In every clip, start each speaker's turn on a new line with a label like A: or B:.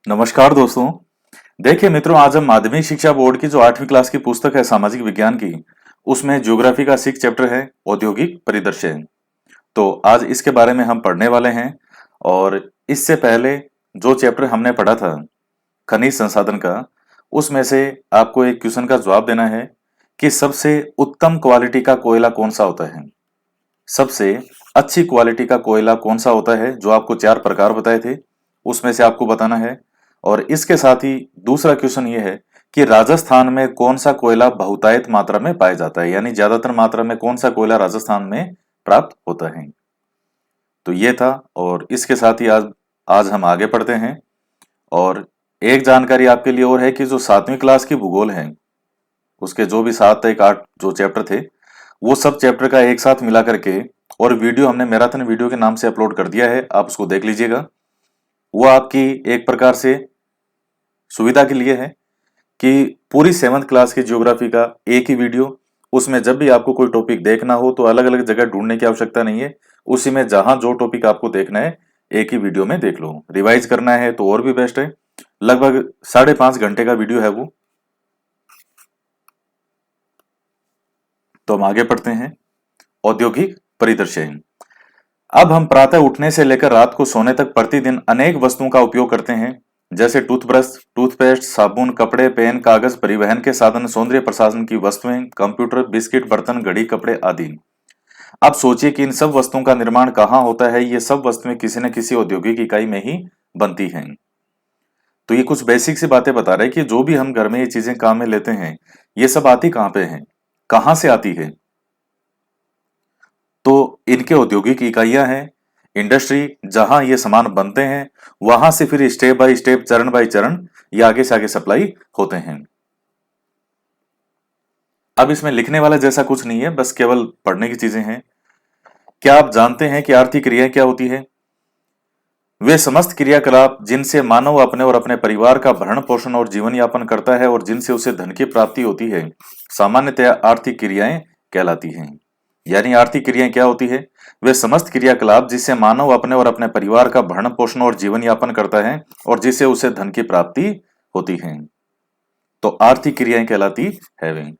A: नमस्कार दोस्तों। देखिए मित्रों, आज हम माध्यमिक शिक्षा बोर्ड की जो 8वीं क्लास की पुस्तक है सामाजिक विज्ञान की, उसमें ज्योग्राफी का 6 चैप्टर है औद्योगिक परिदृश्य। तो आज इसके बारे में हम पढ़ने वाले हैं। और इससे पहले जो चैप्टर हमने पढ़ा था खनिज संसाधन का, उसमें से आपको एक क्वेश्चन का जवाब देना है कि सबसे उत्तम क्वालिटी का कोयला कौन सा होता है। सबसे अच्छी क्वालिटी का कोयला कौन सा होता है, जो आपको 4 प्रकार बताए थे उसमें से आपको बताना है। और इसके साथ ही दूसरा क्वेश्चन ये है कि राजस्थान में कौन सा कोयला बहुतायत मात्रा में पाया जाता है, यानी ज्यादातर मात्रा में कौन सा कोयला राजस्थान में प्राप्त होता है। तो ये था। और इसके साथ ही आज आज हम आगे बढ़ते हैं। और एक जानकारी आपके लिए और है कि जो 7वीं क्लास की भूगोल है, उसके जो भी 7 एक 8 जो चैप्टर थे, वो सब चैप्टर का एक साथ मिला करके और वीडियो हमने मैराथन वीडियो के नाम से अपलोड कर दिया है। आप उसको देख लीजिएगा। वो आपकी एक प्रकार से सुविधा के लिए है कि पूरी 7th क्लास की ज्योग्राफी का एक ही वीडियो, उसमें जब भी आपको कोई टॉपिक देखना हो तो अलग अलग जगह ढूंढने की आवश्यकता नहीं है। उसी में जहां जो टॉपिक आपको देखना है एक ही वीडियो में देख लो। रिवाइज करना है तो और भी बेस्ट है। लगभग 5.5 घंटे का वीडियो है वो। तो हम आगे पढ़ते हैं। औद्योगिक परिदृश्य। अब हम प्रातः उठने से लेकर रात को सोने तक प्रतिदिन अनेक वस्तुओं का उपयोग करते हैं, जैसे टूथब्रश, टूथपेस्ट, साबुन, कपड़े, पेन, कागज, परिवहन के साधन, सौंदर्य प्रसाधन की वस्तुएं, कंप्यूटर, बिस्किट, बर्तन, घड़ी, कपड़े आदि। अब सोचिए कि इन सब वस्तुओं का निर्माण कहाँ होता है। ये सब वस्तुएं किसी न किसी औद्योगिक इकाई में ही बनती हैं। तो ये कुछ बेसिक सी बातें बता रहे हैं कि जो भी हम घर में ये चीजें काम में लेते हैं, ये सब आती कहाँ पे हैं, कहाँ से आती है। तो इनके औद्योगिक इकाइयां हैं, इंडस्ट्री, जहां ये सामान बनते हैं, वहां से फिर स्टेप बाय स्टेप, चरण बाय चरण ये आगे से आगे सप्लाई होते हैं। अब इसमें लिखने वाला जैसा कुछ नहीं है, बस केवल पढ़ने की चीजें हैं। क्या आप जानते हैं कि आर्थिक क्रियाएं क्या होती है? वे समस्त क्रियाकलाप जिनसे मानव अपने और अपने परिवार का भरण पोषण और जीवन यापन करता है और जिनसे उसे धन की प्राप्ति होती है, सामान्यतया आर्थिक क्रियाएं कहलाती हैं। यानी आर्थिक क्रियाएं क्या होती है? वे समस्त क्रियाकलाप जिससे मानव अपने और अपने परिवार का भरण पोषण और जीवन यापन करता है और जिससे उसे धन की प्राप्ति होती है, तो आर्थिक क्रियाएं कहलाती है वे।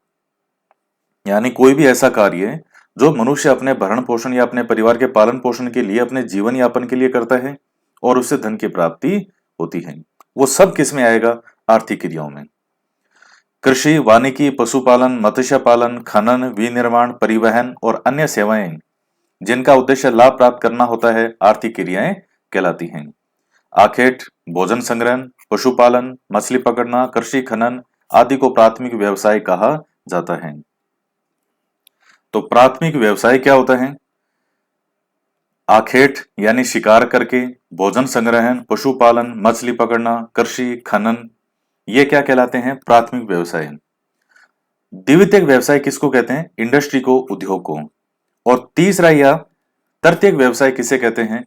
A: यानी कोई भी ऐसा कार्य जो मनुष्य अपने भरण पोषण या अपने परिवार के पालन पोषण के लिए, अपने जीवन यापन के लिए करता है और उससे धन की प्राप्ति होती है, वो सब किस में आएगा? आर्थिक क्रियाओं में। कृषि, वानिकी, पशुपालन, मत्स्य पालन, खनन, विनिर्माण, परिवहन और अन्य सेवाएं जिनका उद्देश्य लाभ प्राप्त करना होता है, आर्थिक क्रियाएं कहलाती हैं। आखेट, भोजन संग्रहण, पशुपालन, मछली पकड़ना, कृषि, खनन आदि को प्राथमिक व्यवसाय कहा जाता है। तो प्राथमिक व्यवसाय क्या होता है? आखेट यानी शिकार करके, भोजन संग्रहण, पशुपालन, मछली पकड़ना, कृषि, खनन, ये क्या कहलाते हैं? प्राथमिक व्यवसाय। द्वितीयक व्यवसाय किसको कहते हैं? इंडस्ट्री को, उद्योग को। और तीसरा या तृतीयक व्यवसाय किसे कहते हैं?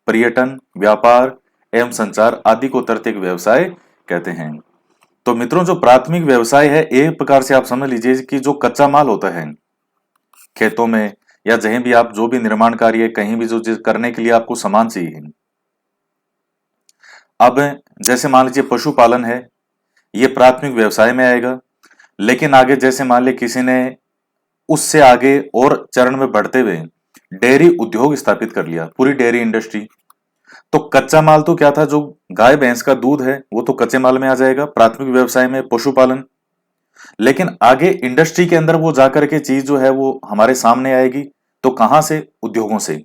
A: पर्यटन, व्यापार एवं संचार आदि को तृतीयक व्यवसाय कहते हैं। तो मित्रों, जो प्राथमिक व्यवसाय है, एक प्रकार से आप समझ लीजिए कि जो कच्चा माल होता है खेतों में या जहीं भी आप जो भी निर्माण कार्य कहीं भी जो चीज करने के लिए आपको सामान चाहिए। अब जैसे मान लीजिए पशुपालन है, ये प्राथमिक व्यवसाय में आएगा। लेकिन आगे जैसे मान लीजिए किसी ने उससे आगे और चरण में बढ़ते हुए डेयरी उद्योग स्थापित कर लिया, पूरी डेयरी इंडस्ट्री। तो कच्चा माल तो क्या था? जो गाय भैंस का दूध है वो तो कच्चे माल में आ जाएगा, प्राथमिक व्यवसाय में पशुपालन। लेकिन आगे इंडस्ट्री के अंदर वो जाकर के चीज जो है वो हमारे सामने आएगी, तो कहां से? उद्योगों से।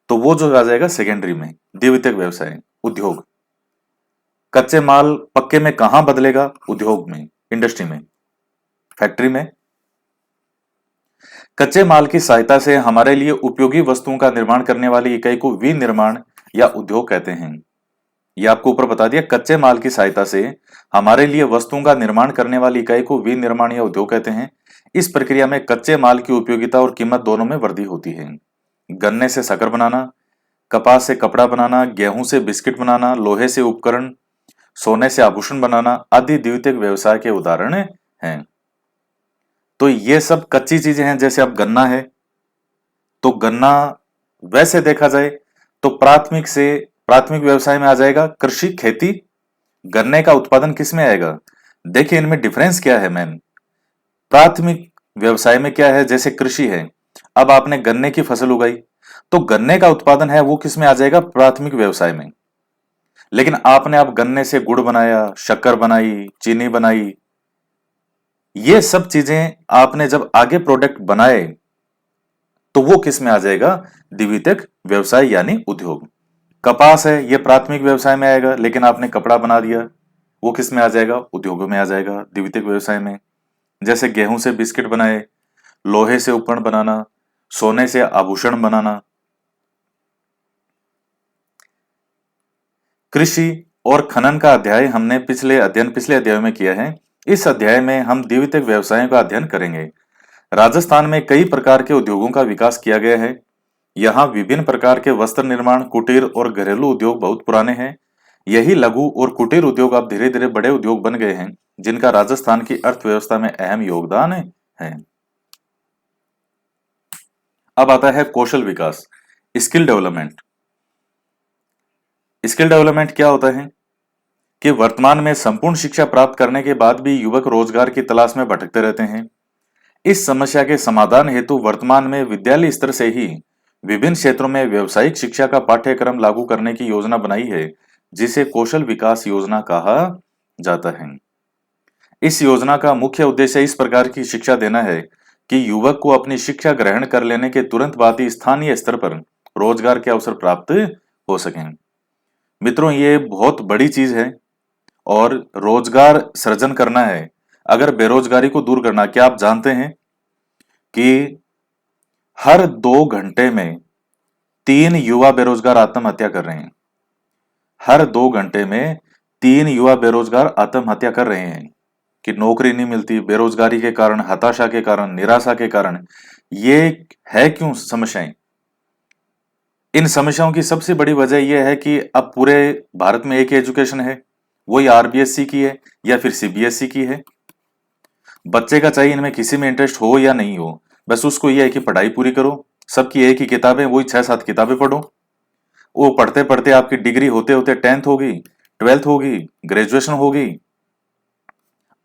A: तो वो जो आ जाएगा सेकेंडरी में, द्वितीयक व्यवसाय, उद्योग। कच्चे माल पक्के में कहां बदलेगा? उद्योग में, इंडस्ट्री में, फैक्ट्री में। कच्चे माल की सहायता से हमारे लिए उपयोगी वस्तुओं का निर्माण करने वाली इकाई को विनिर्माण या उद्योग कहते हैं। ये आपको ऊपर बता दिया, कच्चे माल की सहायता से हमारे लिए वस्तुओं का निर्माण करने वाली इकाई को विनिर्माण या उद्योग कहते हैं। इस प्रक्रिया में कच्चे माल की उपयोगिता और कीमत दोनों में वृद्धि होती है। गन्ने से शक्कर बनाना, कपास से कपड़ा बनाना, गेहूं से बिस्किट बनाना, लोहे से उपकरण, सोने से आभूषण बनाना आदि द्वितीयक व्यवसाय के उदाहरण हैं। तो ये सब कच्ची चीजें हैं। जैसे अब गन्ना है, तो गन्ना वैसे देखा जाए तो प्राथमिक से प्राथमिक व्यवसाय में आ जाएगा कृषि, खेती। गन्ने का उत्पादन किस में आएगा? देखिए इनमें डिफरेंस क्या है मैन। प्राथमिक व्यवसाय में क्या है, जैसे कृषि है, अब आपने गन्ने की फसल उगाई तो गन्ने का उत्पादन है वो किस में आ जाएगा? प्राथमिक व्यवसाय में। लेकिन आपने अब गन्ने से गुड़ बनाया, शक्कर बनाई, चीनी बनाई, ये सब चीजें आपने जब आगे प्रोडक्ट बनाए तो वो किस में आ जाएगा? द्वितीयक व्यवसाय यानी उद्योग। कपास है, ये प्राथमिक व्यवसाय में आएगा, लेकिन आपने कपड़ा बना दिया, वो किस में आ जाएगा? उद्योगों में आ जाएगा, द्वितीयक व्यवसाय में। जैसे गेहूं से बिस्किट बनाए, लोहे से उपकरण बनाना, सोने से आभूषण बनाना। कृषि और खनन का अध्याय हमने पिछले अध्याय में किया है। इस अध्याय में हम द्वितीयक व्यवसायों का अध्ययन करेंगे। राजस्थान में कई प्रकार के उद्योगों का विकास किया गया है। यहाँ विभिन्न प्रकार के वस्त्र निर्माण, कुटीर और घरेलू उद्योग बहुत पुराने हैं। यही लघु और कुटीर उद्योग अब धीरे धीरे बड़े उद्योग बन गए हैं, जिनका राजस्थान की अर्थव्यवस्था में अहम योगदान है। अब आता है कौशल विकास, स्किल डेवलपमेंट। स्किल डेवलपमेंट क्या होता है कि वर्तमान में संपूर्ण शिक्षा प्राप्त करने के बाद भी युवक रोजगार की तलाश में भटकते रहते हैं। इस समस्या के समाधान हेतु वर्तमान में विद्यालय स्तर से ही विभिन्न क्षेत्रों में व्यावसायिक शिक्षा का पाठ्यक्रम लागू करने की योजना बनाई है, जिसे कौशल विकास योजना कहा जाता है। इस योजना का मुख्य उद्देश्य इस प्रकार की शिक्षा देना है कि युवक को अपनी शिक्षा ग्रहण कर लेने के तुरंत बाद ही स्थानीय स्तर पर रोजगार के अवसर प्राप्त हो सकें। मित्रों, ये बहुत बड़ी चीज है और रोजगार सृजन करना है, अगर बेरोजगारी को दूर करना। क्या आप जानते हैं कि हर 2 घंटे में 3 युवा बेरोजगार आत्महत्या कर रहे हैं? हर 2 घंटे में 3 युवा बेरोजगार आत्महत्या कर रहे हैं कि नौकरी नहीं मिलती, बेरोजगारी के कारण, हताशा के कारण, निराशा के कारण। ये है क्यों समस्याएं? इन समस्याओं की सबसे बड़ी वजह यह है कि अब पूरे भारत में एक ही एजुकेशन है, वही आरबीएससी की है या फिर सीबीएसई की है। बच्चे का चाहिए इनमें किसी में इंटरेस्ट हो या नहीं हो, बस उसको यह है कि पढ़ाई पूरी करो। सबकी एक ही किताबें, वही 6-7 किताबें पढ़ो। वो पढ़ते पढ़ते आपकी डिग्री होते होते 10th होगी, 12th होगी, ग्रेजुएशन होगी।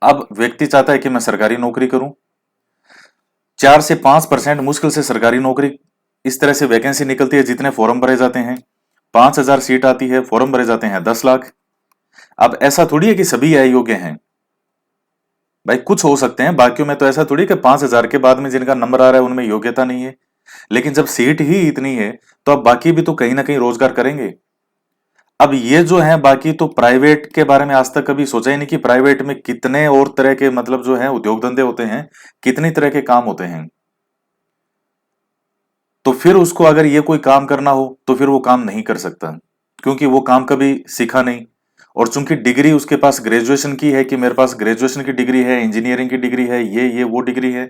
A: अब व्यक्ति चाहता है कि मैं सरकारी नौकरी करूं। 4 से 5% मुश्किल से सरकारी नौकरी, इस तरह से वैकेंसी निकलती है, जितने फॉर्म भरे जाते हैं। 5,000 सीट आती है, फॉर्म भरे जाते हैं 10 लाख। अब ऐसा थोड़ी है कि सभी अयोग्य हैं भाई, कुछ हो सकते हैं, बाकियों में तो ऐसा थोड़ी कि 5,000 के बाद में जिनका नंबर आ रहा है उनमें योग्यता नहीं है। लेकिन जब सीट ही इतनी है तो अब बाकी भी तो कहीं ना कहीं रोजगार करेंगे। अब ये जो है बाकी, तो प्राइवेट के बारे में आज तक कभी सोचा ही नहीं कि प्राइवेट में कितने और तरह के मतलब जो है उद्योग धंधे होते हैं, कितनी तरह के काम होते हैं। तो फिर उसको अगर ये कोई काम करना हो तो फिर वो काम नहीं कर सकता, क्योंकि वो काम कभी सीखा नहीं। और चूंकि डिग्री उसके पास ग्रेजुएशन की है कि मेरे पास ग्रेजुएशन की डिग्री है, इंजीनियरिंग की डिग्री है, ये वो डिग्री है,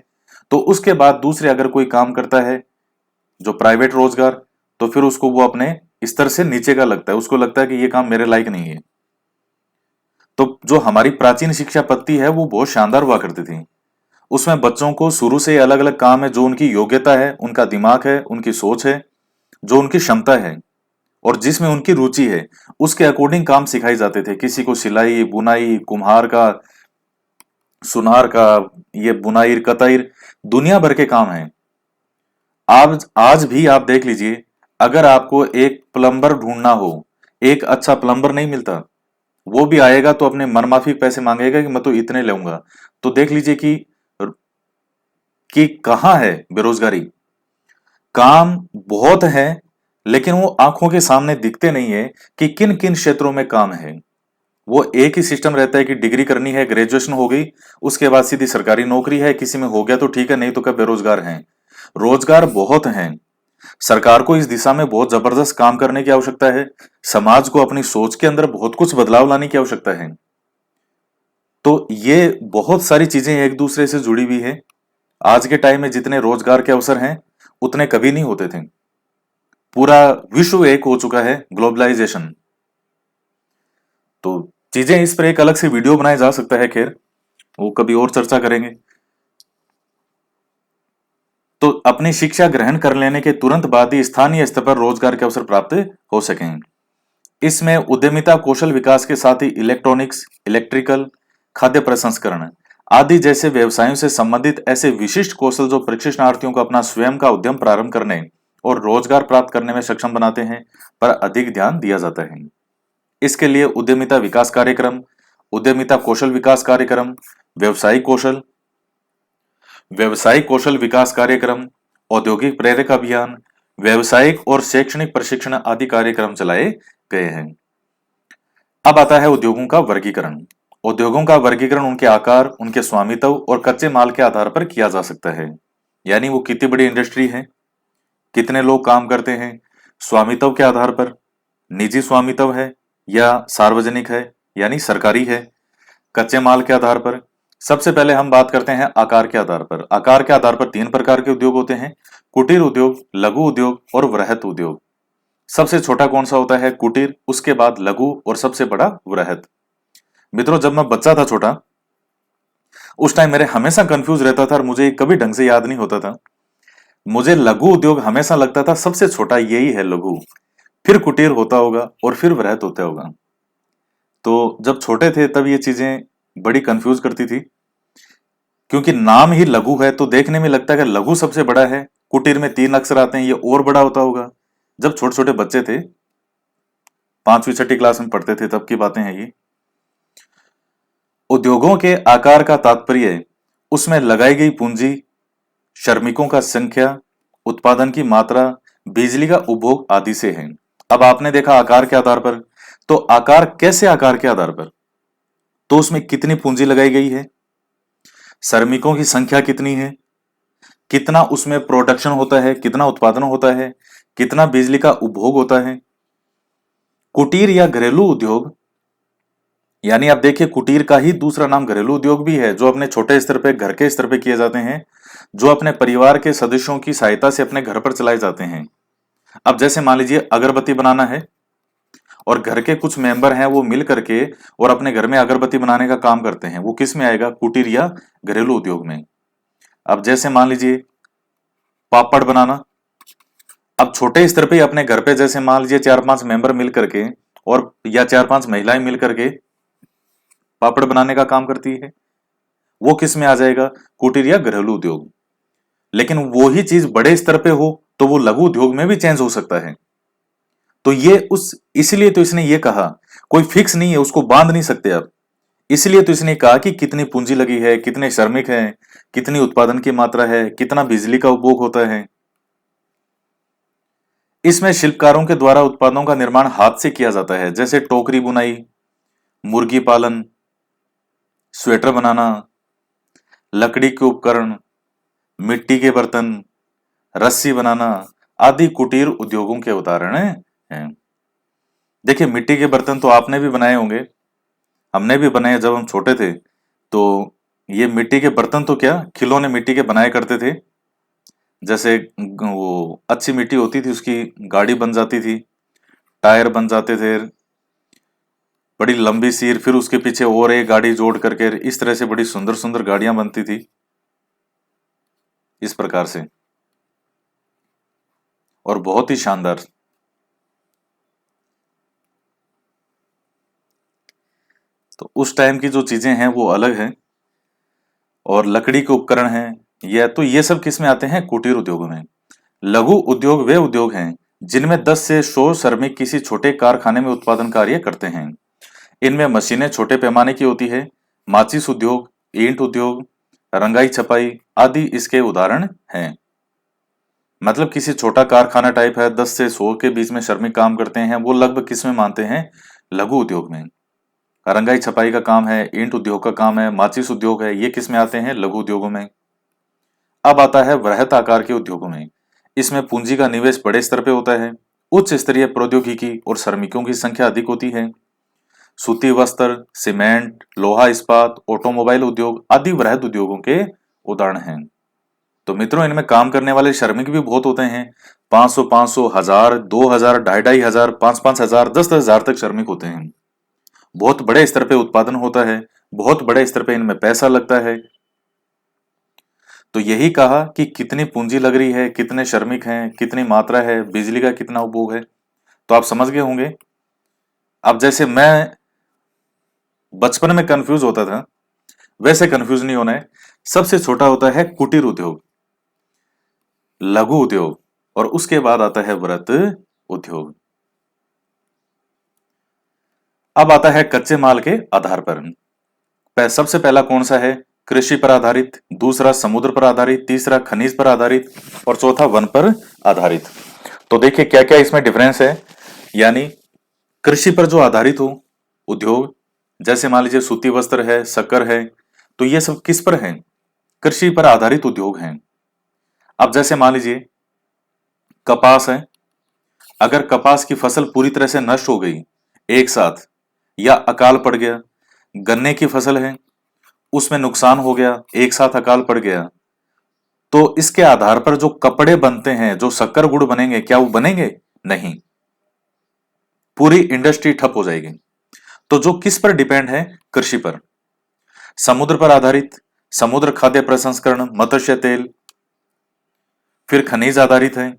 A: तो उसके बाद दूसरे अगर कोई काम करता है जो प्राइवेट रोजगार, तो फिर उसको वो अपने स्तर से नीचे का लगता है, उसको लगता है कि ये काम मेरे लायक नहीं है। तो जो हमारी प्राचीन शिक्षा पद्धति है वो बहुत शानदार हुआ करती थी। उसमें बच्चों को शुरू से अलग अलग काम है, जो उनकी योग्यता है, उनका दिमाग है, उनकी सोच है, जो उनकी क्षमता है और जिसमें उनकी रुचि है, उसके अकॉर्डिंग काम सिखाए जाते थे। किसी को सिलाई, बुनाई, कुम्हार का, सुनार का, ये बुनाई, कताई, दुनिया भर के काम हैं। आज भी आप देख लीजिए, अगर आपको एक प्लम्बर ढूंढना हो, एक अच्छा प्लम्बर नहीं मिलता। वो भी आएगा तो अपने मनमाफिक पैसे मांगेगा कि मैं तो इतने लूंगा। तो देख लीजिए कि कहाँ है बेरोजगारी। काम बहुत है, लेकिन वो आंखों के सामने दिखते नहीं है कि किन किन क्षेत्रों में काम है। वो एक ही सिस्टम रहता है कि डिग्री करनी है, ग्रेजुएशन हो गई, उसके बाद सीधी सरकारी नौकरी है, किसी में हो गया तो ठीक है, नहीं तो क्या बेरोजगार हैं। रोजगार बहुत हैं। सरकार को इस दिशा में बहुत जबरदस्त काम करने की आवश्यकता है। समाज को अपनी सोच के अंदर बहुत कुछ बदलाव लाने की आवश्यकता है। तो ये बहुत सारी चीजें एक दूसरे से जुड़ी हुई है। आज के टाइम में जितने रोजगार के अवसर हैं उतने कभी नहीं होते थे। पूरा विश्व एक हो चुका है, ग्लोबलाइजेशन। तो चीजें इस पर एक अलग से वीडियो बनाया जा सकता है, खैर वो कभी और चर्चा करेंगे। तो अपनी शिक्षा ग्रहण कर लेने के तुरंत बाद ही स्थानीय स्तर पर रोजगार के अवसर प्राप्त हो सकें। इसमें उद्यमिता कौशल विकास के साथ ही इलेक्ट्रॉनिक्स, इलेक्ट्रिकल, खाद्य प्रसंस्करण आदि जैसे व्यवसायों से संबंधित ऐसे विशिष्ट कौशल जो प्रशिक्षणार्थियों को अपना स्वयं का उद्यम प्रारंभ करने और रोजगार प्राप्त करने में सक्षम बनाते हैं पर अधिक ध्यान दिया जाता है। इसके लिए उद्यमिता विकास कार्यक्रम, उद्यमिता कौशल विकास कार्यक्रम, व्यवसायिक कौशल विकास कार्यक्रम, औद्योगिक प्रेरक अभियान, व्यावसायिक और शैक्षणिक प्रशिक्षण आदि कार्यक्रम चलाए गए हैं। अब आता है उद्योगों का वर्गीकरण। उद्योगों का वर्गीकरण उनके आकार, उनके स्वामित्व और कच्चे माल के आधार पर किया जा सकता है। यानी वो कितनी बड़ी इंडस्ट्री है, कितने लोग काम करते हैं, स्वामित्व के आधार पर, निजी स्वामित्व है या सार्वजनिक है यानी सरकारी है, कच्चे माल के आधार पर। सबसे पहले हम बात करते हैं आकार के आधार पर। आकार के आधार पर तीन प्रकार के उद्योग होते हैं: कुटीर उद्योग, लघु उद्योग और वृहत उद्योग। सबसे छोटा कौन सा होता है? कुटीर, उसके बाद लघु और सबसे बड़ा वृहत। मित्रों, जब मैं बच्चा था छोटा, उस टाइम मेरे हमेशा कंफ्यूज रहता था और मुझे कभी ढंग से याद नहीं होता था। मुझे लघु उद्योग हमेशा लगता था सबसे छोटा यही है लघु, फिर कुटीर होता होगा और फिर वृहत होता होगा। तो जब छोटे थे तब ये चीजें बड़ी कंफ्यूज करती थी, क्योंकि नाम ही लघु है तो देखने में लगता है कि लघु सबसे बड़ा है, कुटीर में 3 अक्षर आते हैं, ये और बड़ा होता होगा। जब छोटे छोटे बच्चे थे, 5वीं 6ठी क्लास में पढ़ते थे, तब की बातें हैं ये। उद्योगों के आकार का तात्पर्य उसमें लगाई गई पूंजी, श्रमिकों का संख्या, उत्पादन की मात्रा, बिजली का उपभोग आदि से है। अब आपने देखा आकार के आधार पर, तो आकार कैसे? आकार के आधार पर तो उसमें कितनी पूंजी लगाई गई है, श्रमिकों की संख्या कितनी है, कितना उसमें प्रोडक्शन होता है, कितना उत्पादन होता है, कितना बिजली का उपभोग होता है। कुटीर या घरेलू उद्योग, यानी आप देखिए कुटीर का ही दूसरा नाम घरेलू उद्योग भी है, जो अपने छोटे स्तर पे, घर के स्तर पे किए जाते हैं, जो अपने परिवार के सदस्यों की सहायता से अपने घर पर चलाए जाते हैं। अब जैसे मान लीजिए अगरबत्ती बनाना है और घर के कुछ मेंबर हैं वो मिल करके और अपने घर में अगरबत्ती बनाने का काम करते हैं, वो किस में आएगा? कुटीर या घरेलू उद्योग में। अब जैसे मान लीजिए पापड़ बनाना, अब छोटे स्तर पे अपने घर पे जैसे मान लीजिए 4-5 मेंबर मिल करके और या 4-5 महिलाएं मिल करके पापड़ बनाने का काम करती है, वो किस में आ जाएगा? कुटीर या घरेलू उद्योग। लेकिन वो ही चीज बड़े स्तर पे हो तो वो लघु उद्योग में भी चेंज हो सकता है। तो ये इसलिए तो इसने ये कहा, कोई फिक्स नहीं है, उसको बांध नहीं सकते आप। इसलिए तो इसने कहा कि कितनी पूंजी लगी है, कितने श्रमिक हैं, कितनी उत्पादन की मात्रा है, कितना बिजली का उपभोग होता है। इसमें शिल्पकारों के द्वारा उत्पादों का निर्माण हाथ से किया जाता है, जैसे टोकरी बुनाई, मुर्गी पालन, स्वेटर बनाना, लकड़ी के उपकरण, मिट्टी के बर्तन, रस्सी बनाना आदि कुटीर उद्योगों के उदाहरण हैं। देखिए मिट्टी के बर्तन तो आपने भी बनाए होंगे, हमने भी बनाए जब हम छोटे थे। तो ये मिट्टी के बर्तन तो क्या, खिलौने मिट्टी के बनाए करते थे। जैसे वो अच्छी मिट्टी होती थी उसकी गाड़ी बन जाती थी, टायर बन जाते थे, बड़ी लंबी सी, फिर उसके पीछे और एक गाड़ी जोड़ करके इस तरह से बड़ी सुंदर सुंदर गाड़ियां बनती थी इस प्रकार से, और बहुत ही शानदार। तो उस टाइम की जो चीजें हैं वो अलग हैं, और लकड़ी के उपकरण हैं, ये सब किस में आते हैं? कुटीर उद्योगों में। लघु उद्योग वे उद्योग हैं जिनमें 10 से 100 श्रमिक किसी छोटे कारखाने में उत्पादन कार्य करते हैं। इनमें मशीनें छोटे पैमाने की होती है। माचिस उद्योग, ईंट उद्योग, रंगाई छपाई आदि इसके उदाहरण हैं। मतलब किसी छोटा कारखाना टाइप है, 10 से 100 के बीच में श्रमिक काम करते हैं, वो लगभग किस में मानते हैं? लघु उद्योग में। रंगाई छपाई का काम है, ईंट उद्योग का काम है, माचिस उद्योग है, ये किस में आते हैं? लघु उद्योगों में। अब आता है वृहत आकार के उद्योगों में। इसमें पूंजी का निवेश बड़े स्तर पे होता है, उच्च स्तरीय प्रौद्योगिकी और श्रमिकों की संख्या अधिक होती है। सूती वस्त्र, सीमेंट, लोहा इस्पात, ऑटोमोबाइल उद्योग आदि वृहद उद्योगों के उदाहरण हैं। तो मित्रों इनमें काम करने वाले श्रमिक भी बहुत होते हैं। 500, 1000, 2000, 2500, 5000, 10,000 तक श्रमिक होते हैं। बहुत बड़े स्तर पे उत्पादन होता है, बहुत बड़े स्तर पे इनमें पैसा लगता है। तो यही कहा कि कितनी पूंजी लग रही है, कितने श्रमिक हैं, कितनी मात्रा है, बिजली का कितना उपभोग है। तो आप समझ गए होंगे अब जैसे मैं बचपन में कंफ्यूज होता था, वैसे कंफ्यूज नहीं होना है। सबसे छोटा होता है कुटीर उद्योग, लघु उद्योग, और उसके बाद आता है वृहत उद्योग। अब आता है कच्चे माल के आधार पर। सबसे पहला कौन सा है? कृषि पर आधारित, दूसरा समुद्र पर आधारित, तीसरा खनिज पर आधारित, और चौथा वन पर आधारित। तो देखिए क्या क्या इसमें डिफरेंस है। यानी कृषि पर जो आधारित हो उद्योग, जैसे मान लीजिए सूती वस्त्र है, शक्कर है, तो ये सब किस पर है? कृषि पर आधारित उद्योग हैं। अब जैसे मान लीजिए कपास है, अगर कपास की फसल पूरी तरह से नष्ट हो गई एक साथ, या अकाल पड़ गया, गन्ने की फसल है, उसमें नुकसान हो गया, एक साथ अकाल पड़ गया, तो इसके आधार पर जो कपड़े बनते हैं, जो शक्कर गुड़ बनेंगे, क्या वो बनेंगे? नहीं, पूरी इंडस्ट्री ठप हो जाएगी। तो जो किस पर डिपेंड है? कृषि पर। समुद्र पर आधारित, समुद्र खाद्य प्रसंस्करण, मत्स्य तेल, फिर खनिज आधारित है,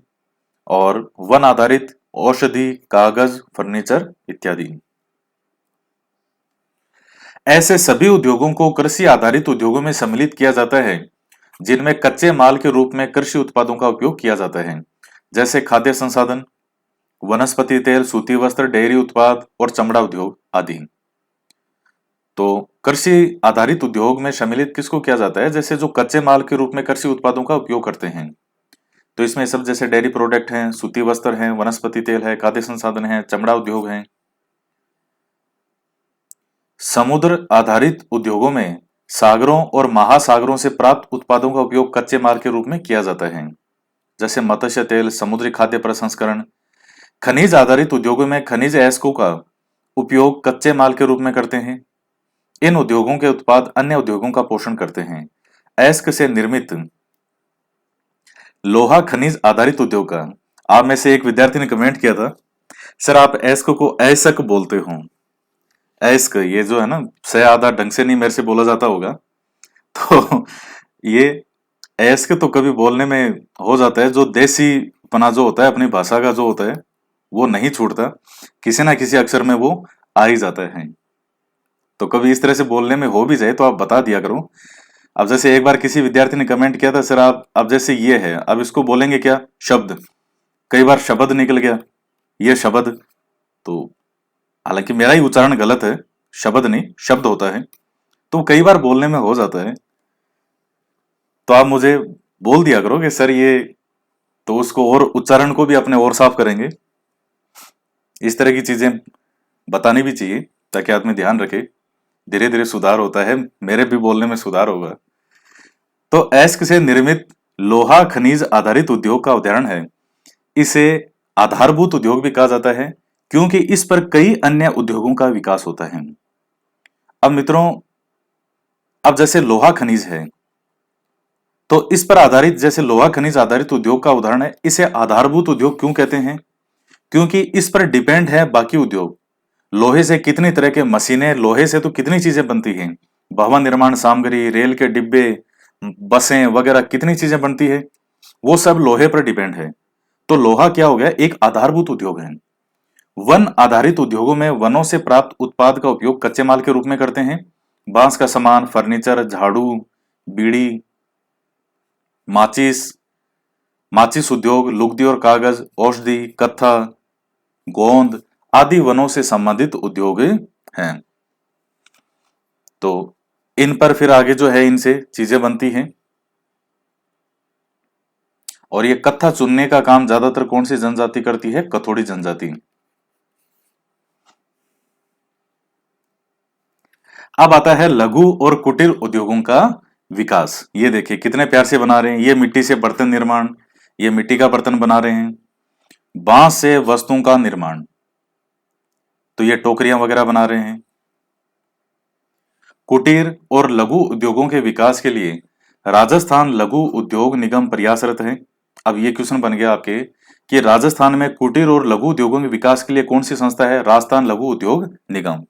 A: और वन आधारित औषधि, कागज, फर्नीचर इत्यादि। ऐसे सभी उद्योगों को कृषि आधारित उद्योगों में सम्मिलित किया जाता है, जिनमें कच्चे माल के रूप में कृषि उत्पादों का उपयोग किया जाता है, जैसे खाद्य संसाधन, वनस्पति तेल, सूती वस्त्र, डेयरी उत्पाद और चमड़ा उद्योग आदि। तो कृषि आधारित उद्योग में सम्मिलित किसको किया जाता है? जैसे जो कच्चे माल के रूप में कृषि उत्पादों का उपयोग करते हैं। तो इसमें सब जैसे डेयरी प्रोडक्ट हैं, सूती वस्त्र हैं, वनस्पति तेल है, खाद्य संसाधन है, चमड़ा उद्योग है। समुद्र आधारित उद्योगों में सागरों और महासागरों से प्राप्त उत्पादों का उपयोग कच्चे माल के रूप में किया जाता है, जैसे मत्स्य तेल, समुद्री खाद्य प्रसंस्करण। खनिज आधारित उद्योगों में खनिज अयस्कों का उपयोग कच्चे माल के रूप में करते हैं। इन उद्योगों के उत्पाद अन्य उद्योगों का पोषण करते हैं। अयस्क से निर्मित लोहा खनिज आधारित उद्योग का। आप में से एक विद्यार्थी ने कमेंट किया था, सर आप अयस्क को अयस्क बोलते हो। अयस्क ये जो है ना, से आधा ढंग से नहीं मेरे से बोला जाता होगा, तो ये अयस्क तो कभी बोलने में हो जाता है, जो देसी पना जो होता है अपनी भाषा का जो होता है वो नहीं छूटता, किसी ना किसी अक्षर में वो आ ही जाता है। तो कभी इस तरह से बोलने में हो भी जाए तो आप बता दिया करो। अब जैसे एक बार किसी विद्यार्थी ने कमेंट किया था, सर आप अब जैसे ये है, अब इसको बोलेंगे क्या? शब्द। कई बार शब्द निकल गया, ये शब्द। तो हालांकि मेरा ही उच्चारण गलत है, शब्द नहीं शब्द होता है, तो कई बार बोलने में हो जाता है। तो आप मुझे बोल दिया करो कि सर ये, तो उसको और उच्चारण को भी अपने और साफ करेंगे। इस तरह की चीजें बतानी भी चाहिए ताकि आदमी ध्यान रखे, धीरे धीरे सुधार होता है, मेरे भी बोलने में सुधार होगा। तो अयस्क से निर्मित लोहा खनिज आधारित उद्योग का उदाहरण है। इसे आधारभूत उद्योग भी कहा जाता है, क्योंकि इस पर कई अन्य उद्योगों का विकास होता है। अब मित्रों, अब जैसे लोहा खनिज है, तो इस पर आधारित, जैसे लोहा खनिज आधारित उद्योग का उदाहरण है, इसे आधारभूत उद्योग क्यों कहते हैं? क्योंकि इस पर डिपेंड है बाकी उद्योग। लोहे से कितनी तरह के मशीनें, लोहे से तो कितनी चीजें बनती हैं, भवन निर्माण सामग्री, रेल के डिब्बे, बसें वगैरह, कितनी चीजें बनती है, वो सब लोहे पर डिपेंड है। तो लोहा क्या हो गया? एक आधारभूत उद्योग है। वन आधारित उद्योगों में वनों से प्राप्त उत्पाद का उपयोग कच्चे माल के रूप में करते हैं। बांस का सामान, फर्नीचर, झाड़ू, बीड़ी, माचिस, माचिस उद्योग, लुगदी और कागज, औषधि, कत्था, गोंद आदि वनों से संबंधित उद्योग हैं। तो इन पर फिर आगे जो है इनसे चीजें बनती हैं। और ये कत्था चुनने का काम ज्यादातर कौन सी जनजाति करती है? कथोड़ी जनजाति। अब आता है लघु और कुटीर उद्योगों का विकास। ये देखिए कितने प्यार से बना रहे हैं, ये मिट्टी से बर्तन निर्माण, ये मिट्टी का बर्तन बना रहे हैं। बांस से वस्तुओं का निर्माण, तो ये टोकरियां वगैरह बना रहे हैं। कुटीर और लघु उद्योगों के विकास के लिए राजस्थान लघु उद्योग निगम प्रयासरत है। अब ये क्वेश्चन बन गया आपके कि राजस्थान में कुटीर और लघु उद्योगों के विकास के लिए कौन सी संस्था है? राजस्थान लघु उद्योग निगम।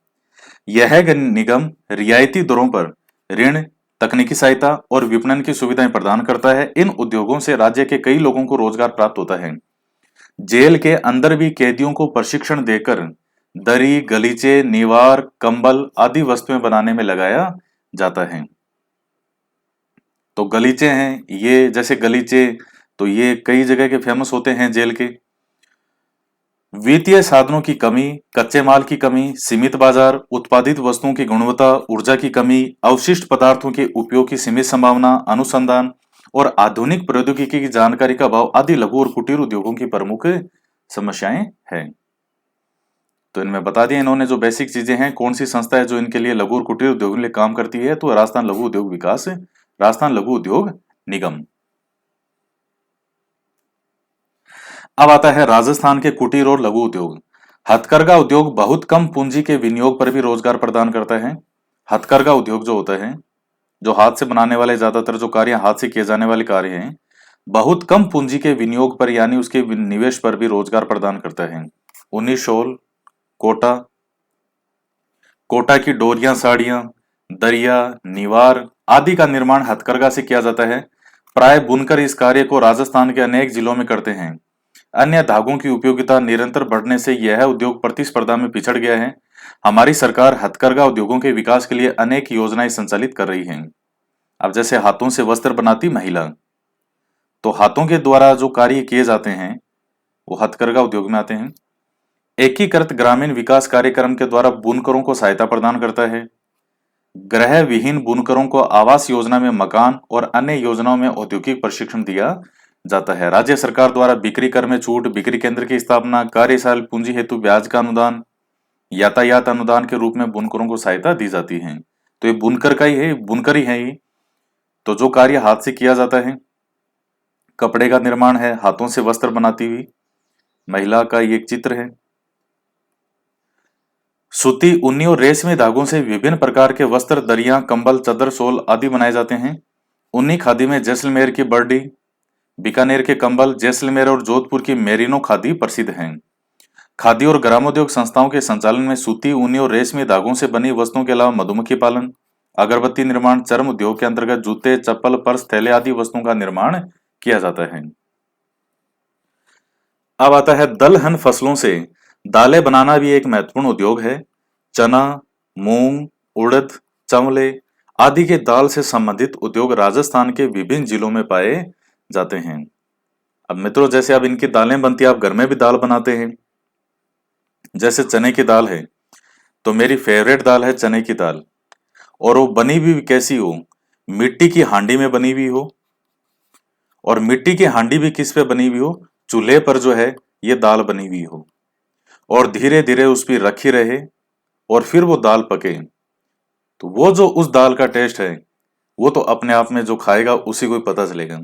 A: यह निगम रियायती दरों पर ऋण, तकनीकी सहायता और विपणन की सुविधाएं प्रदान करता है। इन उद्योगों से राज्य के कई लोगों को रोजगार प्राप्त होता है। जेल के अंदर भी कैदियों को प्रशिक्षण देकर दरी, गलीचे, निवार, कंबल आदि वस्तुएं बनाने में लगाया जाता है। तो गलीचे हैं, ये जैसे गलीचे तो ये कई जगह के फेमस होते हैं जेल के। वित्तीय साधनों की कमी, कच्चे माल की कमी, सीमित बाजार, उत्पादित वस्तुओं की गुणवत्ता, ऊर्जा की कमी, अवशिष्ट पदार्थों के उपयोग की सीमित संभावना, अनुसंधान और आधुनिक प्रौद्योगिकी की जानकारी का अभाव आदि लघु और कुटीर उद्योगों की प्रमुख समस्याएं हैं। तो इनमें बता दिया इन्होंने जो बेसिक चीजें हैं, कौन सी संस्था है जो इनके लिए लघु और कुटीर उद्योगों के लिए काम करती है, तो राजस्थान लघु उद्योग विकास, राजस्थान लघु उद्योग निगम। अब आता है राजस्थान के कुटीर और लघु उद्योग। हथकरघा उद्योग बहुत कम पूंजी के विनियोग पर भी रोजगार प्रदान करता है। हथकरघा उद्योग जो होता है, जो हाथ से बनाने वाले ज्यादातर जो कार्य हाथ से किए जाने वाले कार्य हैं, बहुत कम पूंजी के विनियोग पर यानी उसके निवेश पर भी रोजगार प्रदान करता है। ऊनी शॉल, कोटा, कोटा की डोरियां, साड़ियां, दरिया, निवार आदि का निर्माण हथकरघा से किया जाता है। प्राय बुनकर इस कार्य को राजस्थान के अनेक जिलों में करते हैं। अन्य धागों की उपयोगिता निरंतर बढ़ने से यह उद्योग प्रतिस्पर्धा में पिछड़ गया है। हमारी सरकार हथकरघा उद्योगों के विकास के लिए अनेक योजनाएं संचालित कर रही है। अब जैसे हाथों से वस्त्र बनाती महिला, तो हाथों के द्वारा जो कार्य किए जाते हैं वो हथकरघा उद्योग में आते हैं। एकीकृत ग्रामीण विकास कार्यक्रम के द्वारा बुनकरों को सहायता प्रदान करता है। गृह विहीन बुनकरों को आवास योजना में मकान और अन्य योजनाओं में औद्योगिक प्रशिक्षण दिया जाता है। राज्य सरकार द्वारा बिक्री कर में छूट, बिक्री केंद्र की स्थापना, कार्यशाल पूंजी हेतु ब्याज का अनुदान, यातायात अनुदान के रूप में बुनकरों को सहायता दी जाती है। तो ये बुनकर का ही है, बुनकर ही है ये। तो जो कार्य हाथ से किया जाता है, कपड़े का निर्माण है, हाथों से वस्त्र बनाती हुई महिला का ये एक चित्र है। सूती, ऊनी और रेशमी धागों से विभिन्न प्रकार के वस्त्र, दरियां, कंबल, चादर, शॉल आदि बनाए जाते हैं। ऊनी खादी में जैसलमेर की बर्डी, बीकानेर के कंबल, जैसलमेर और जोधपुर की मेरिनो खादी प्रसिद्ध हैं। खादी और ग्रामोद्योग संस्थाओं के संचालन में सूती, ऊनी और रेशमी धागों से बनी वस्तुओं के अलावा मधुमक्खी पालन, अगरबत्ती निर्माण, चर्म उद्योग के अंतर्गत जूते, चप्पल, पर्स, थैले आदि वस्तुओं का निर्माण किया जाता है। अब आता है दलहन फसलों से दालें बनाना भी एक महत्वपूर्ण उद्योग है। चना, मूंग, उड़द, चावले आदि के दाल से संबंधित उद्योग राजस्थान के विभिन्न जिलों में पाए जाते हैं। अब मित्रों, जैसे अब इनकी दालें बनती है, आप घर में भी दाल बनाते हैं। जैसे चने की दाल है, तो मेरी फेवरेट दाल है चने की दाल, और वो बनी भी कैसी हो, मिट्टी की हांडी में बनी हुई हो। और मिट्टी की हांडी भी किस पे बनी हुई हो, चूल्हे पर जो है ये दाल बनी हुई हो, और धीरे धीरे उस पर रखी रहे और फिर वो दाल पके। तो वो जो उस दाल का टेस्ट है, वो तो अपने आप में जो खाएगा उसी को ही पता चलेगा।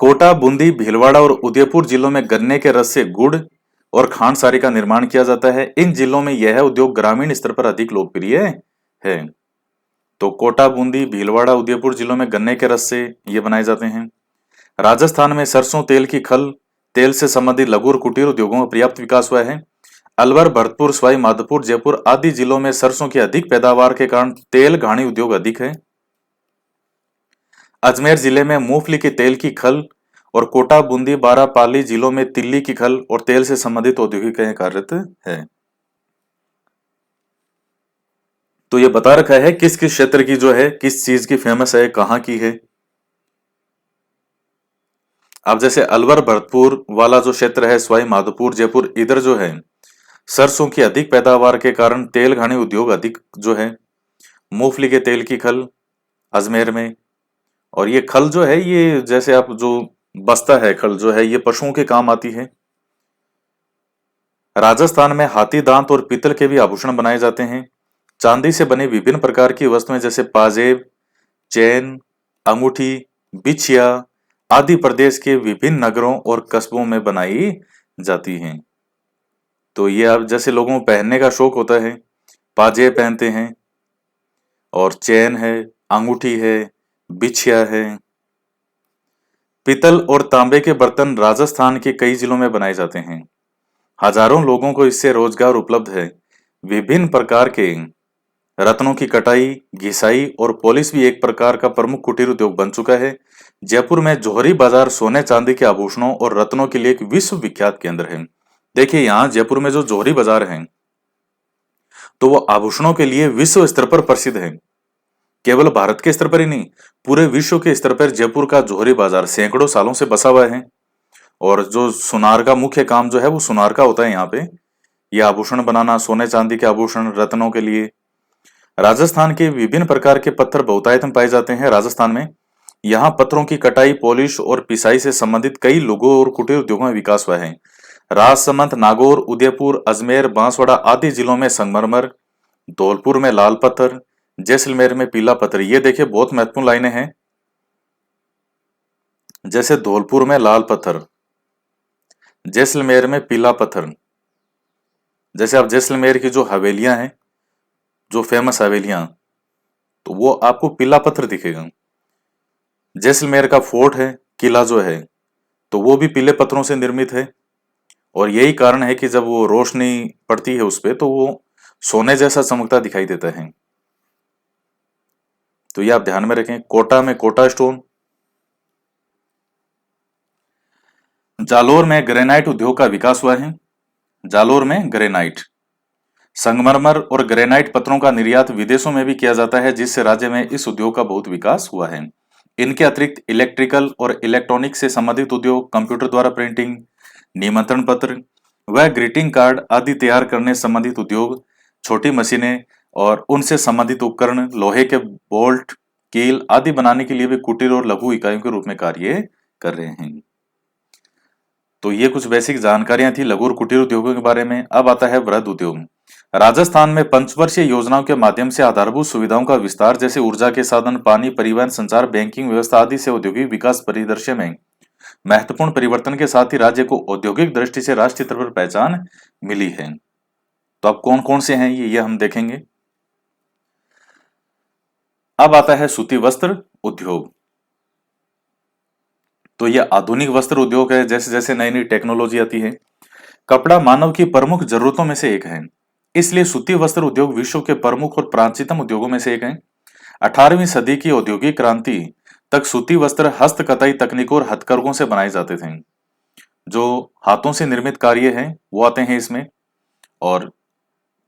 A: कोटा, बूंदी, भीलवाड़ा और उदयपुर जिलों में गन्ने के रस से गुड़ और खांड सारी का निर्माण किया जाता है। इन जिलों में यह उद्योग ग्रामीण स्तर पर अधिक लोकप्रिय है। तो कोटा, बूंदी, भीलवाड़ा, उदयपुर जिलों में गन्ने के रस से ये बनाए जाते हैं। राजस्थान में सरसों तेल की खल, तेल से संबंधित लघु और कुटीर उद्योगों में पर्याप्त विकास हुआ है। अलवर, भरतपुर, सवाई माधोपुर, जयपुर आदि जिलों में सरसों की अधिक पैदावार के कारण तेल घानी उद्योग अधिक है। अजमेर जिले में मूंगफली के तेल की खल और कोटा, बूंदी, बारां, पाली जिलों में तिल्ली की खल और तेल से संबंधित औद्योगिक कार्यरत है। तो ये बता रखा है किस किस क्षेत्र की जो है, किस चीज की फेमस है, कहाँ की है। अब जैसे अलवर, भरतपुर वाला जो क्षेत्र है, सवाई माधोपुर, जयपुर, इधर जो है सरसों की अधिक पैदावार के कारण तेल घानी उद्योग अधिक जो है। मूंगफली के तेल की खल अजमेर में, और ये खल जो है, ये जैसे आप जो बस्ता है खल जो है, ये पशुओं के काम आती है। राजस्थान में हाथी दांत और पीतल के भी आभूषण बनाए जाते हैं। चांदी से बनी विभिन्न प्रकार की वस्तुएं जैसे पाजेब, चैन, अंगूठी, बिछिया आदि प्रदेश के विभिन्न नगरों और कस्बों में बनाई जाती हैं। तो ये अब जैसे लोगों को पहनने का शौक होता है, पाजेब पहनते हैं, और चैन है, अंगूठी है, बिछिया है। पीतल और तांबे के बर्तन राजस्थान के कई जिलों में बनाए जाते हैं। हजारों लोगों को इससे रोजगार उपलब्ध है। विभिन्न प्रकार के रत्नों की कटाई, घिसाई और पॉलिश भी एक प्रकार का प्रमुख कुटीर उद्योग बन चुका है। जयपुर में जौहरी बाजार सोने चांदी के आभूषणों और रत्नों के लिए एक विश्व विख्यात केंद्र है। देखिए यहाँ जयपुर में जो जौहरी बाजार है, तो वो आभूषणों के लिए विश्व स्तर पर प्रसिद्ध है। केवल भारत के स्तर पर ही नहीं, पूरे विश्व के स्तर पर जयपुर का जौहरी बाजार सैकड़ों सालों से बसा हुआ है। और जो सुनार का मुख्य काम जो है वो सुनार का होता है यहाँ पे। ये आभूषण बनाना, सोने चांदी के आभूषण, रत्नों के लिए। राजस्थान के विभिन्न प्रकार के पत्थर बहुतायत में पाए जाते हैं राजस्थान में। यहाँ पत्थरों की कटाई, पॉलिश और पिसाई से संबंधित कई लोगों और कुटीर उद्योगों में विकास हुआ है। राजसमंद, नागौर, उदयपुर, अजमेर, बांसवाड़ा आदि जिलों में संगमरमर, धौलपुर में लाल पत्थर, जैसलमेर में पीला पत्थर। ये देखिए बहुत महत्वपूर्ण लाइनें हैं। जैसे धौलपुर में लाल पत्थर, जैसलमेर में पीला पत्थर। जैसे आप जैसलमेर की जो हवेलियां हैं, जो फेमस हवेलियां, तो वो आपको पीला पत्थर दिखेगा। जैसलमेर का फोर्ट है, किला जो है, तो वो भी पीले पत्थरों से निर्मित है। और यही कारण है कि जब वो रोशनी पड़ती है उस पे तो वो सोने जैसा चमकता दिखाई देता है। तो ये आप ध्यान में रखें। कोटा में कोटा स्टोन। जालोर में ग्रेनाइट उद्योग का विकास हुआ है। जालोर में ग्रेनाइट, संगमरमर और ग्रेनाइट पत्थरों का निर्यात विदेशों में भी किया जाता है, जिससे राज्य में इस उद्योग का बहुत विकास हुआ है। इनके अतिरिक्त इलेक्ट्रिकल और इलेक्ट्रॉनिक से संबंधित उद्योग, कंप्यूटर द्वारा प्रिंटिंग, निमंत्रण पत्र व ग्रीटिंग कार्ड आदि तैयार करने संबंधित उद्योग, छोटी मशीनें और उनसे संबंधित उपकरण, लोहे के बोल्ट, कील आदि बनाने के लिए भी कुटीर और लघु इकाइयों के रूप में कार्य कर रहे हैं। तो ये कुछ बेसिक जानकारियां थी लघु और कुटीर उद्योगों के बारे में। अब आता है वृहद उद्योग। राजस्थान में पंचवर्षीय योजनाओं के माध्यम से आधारभूत सुविधाओं का विस्तार, जैसे ऊर्जा के साधन, पानी, परिवहन, संचार, बैंकिंग व्यवस्था आदि से औद्योगिक विकास परिदृश्य में महत्वपूर्ण परिवर्तन के साथ ही राज्य को औद्योगिक दृष्टि से राष्ट्रीय स्तर पर पहचान मिली है। तो अब कौन कौन से हैं ये हम देखेंगे। अब आता है सूती वस्त्र उद्योग। तो यह आधुनिक वस्त्र उद्योग है। जैसे जैसे नई नई टेक्नोलॉजी आती है, कपड़ा मानव की प्रमुख जरूरतों में से एक है, इसलिए सूती वस्त्र उद्योग विश्व के प्रमुख और प्राचीनतम उद्योगों में से एक है। 18वीं सदी की औद्योगिक क्रांति तक सूती वस्त्र हस्तकताई तकनीकों और हथकरघों से बनाए जाते थे। जो हाथों से निर्मित कार्य हैं वो आते हैं इसमें। और